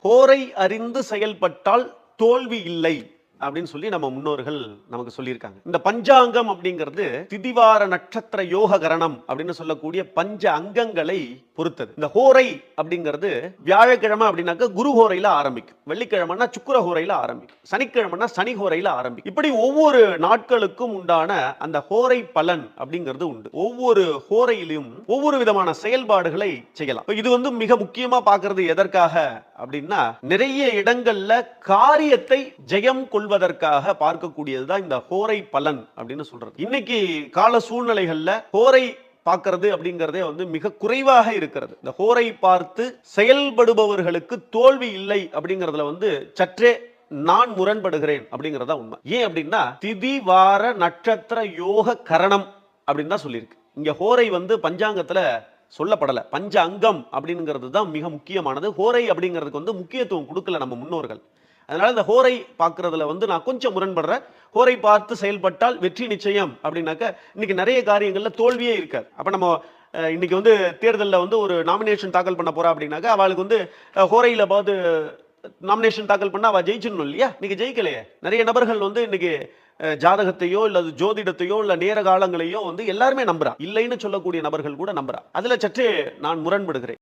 போரை அறிந்து செயல்பட்டால் தோல்வி இல்லை அப்படின்னு சொல்லி நம்ம முன்னோர்கள் நமக்கு சொல்லியிருக்காங்க. இந்த பஞ்சாங்கம் அப்படிங்கிறது திதிவார நட்சத்திர யோக கரணம் அப்படின்னு சொல்லக்கூடிய பஞ்ச அங்கங்களை பொறுத்தது. இந்த ஹோரை அப்படிங்கிறது வியாழக்கிழமை அப்படின்னாக்க குரு ஹோரையில ஆரம்பிக்கும், வெள்ளிக்கிழமைனா சுக்கிர ஹோரையில ஆரம்பிக்கும், சனிக்கிழமைனா சனி ஹோரையில ஆரம்பிக்கும். இப்படி ஒவ்வொரு நாட்களுக்கும் உண்டான அந்த ஹோரை பலன் அப்படிங்கிறது உண்டு. ஒவ்வொரு ஹோரையிலும் ஒவ்வொரு விதமான செயல்பாடுகளை செய்யலாம். இது மிக முக்கியமா பார்க்கிறது எதற்காக அப்படின்னா, நிறைய இடங்கள்ல காரியத்தை ஜெயம் கொள்வதற்காக பார்க்கக்கூடியதுதான் இந்த ஹோரை பலன் அப்படின்னு சொல்றது. இன்னைக்கு கால சூழ்நிலைகள்ல ஹோரை பார்க்கிறது அப்படிங்கிறதே மிக குறைவாக இருக்கிறது. இந்த ஹோரை பார்த்து செயல்படுபவர்களுக்கு தோல்வி இல்லை அப்படிங்கிறதுல சற்றே நான் முரண்படுகிறேன் அப்படிங்கிறதா உண்மை. ஏன் அப்படின்னா, திதி வார நட்சத்திர யோக கரணம் அப்படின்னு தான் சொல்லியிருக்கு. இங்க ஹோரை பஞ்சாங்கத்துல சொல்லப்படல. பஞ்ச அங்கம் அப்படிங்கிறது தான் மிக முக்கியமானது. ஹோரை அப்படிங்கிறதுக்கு முக்கியத்துவம் கொடுக்கல நம்ம முன்னோர்கள். அதனால இந்த ஹோரை பார்க்கறதுல நான் கொஞ்சம் முரண்படுறேன். ஹோரை பார்த்து செயல்பட்டால் வெற்றி நிச்சயம் அப்படின்னாக்க இன்னைக்கு நிறைய காரியங்கள்ல தோல்வியே இருக்காது. அப்ப நம்ம இன்னைக்கு தேர்தலில் ஒரு நாமினேஷன் தாக்கல் பண்ண போறா அப்படின்னாக்க அவளுக்கு ஹோரையில பார்த்து நாமினேஷன் தாக்கல் பண்ணா அவ ஜெயிச்சிடணும் இல்லையா? இன்னைக்கு ஜெயிக்கலையே. நிறைய நபர்கள் இன்னைக்கு ஜாதகத்தையோ இல்ல ஜோதிடத்தையோ இல்ல நேர காலங்களையோ எல்லாருமே நம்புறா. இல்லைன்னு சொல்லக்கூடிய நபர்கள் கூட நம்புறா. அதுல சற்றே நான் முரண்படுகிறேன்.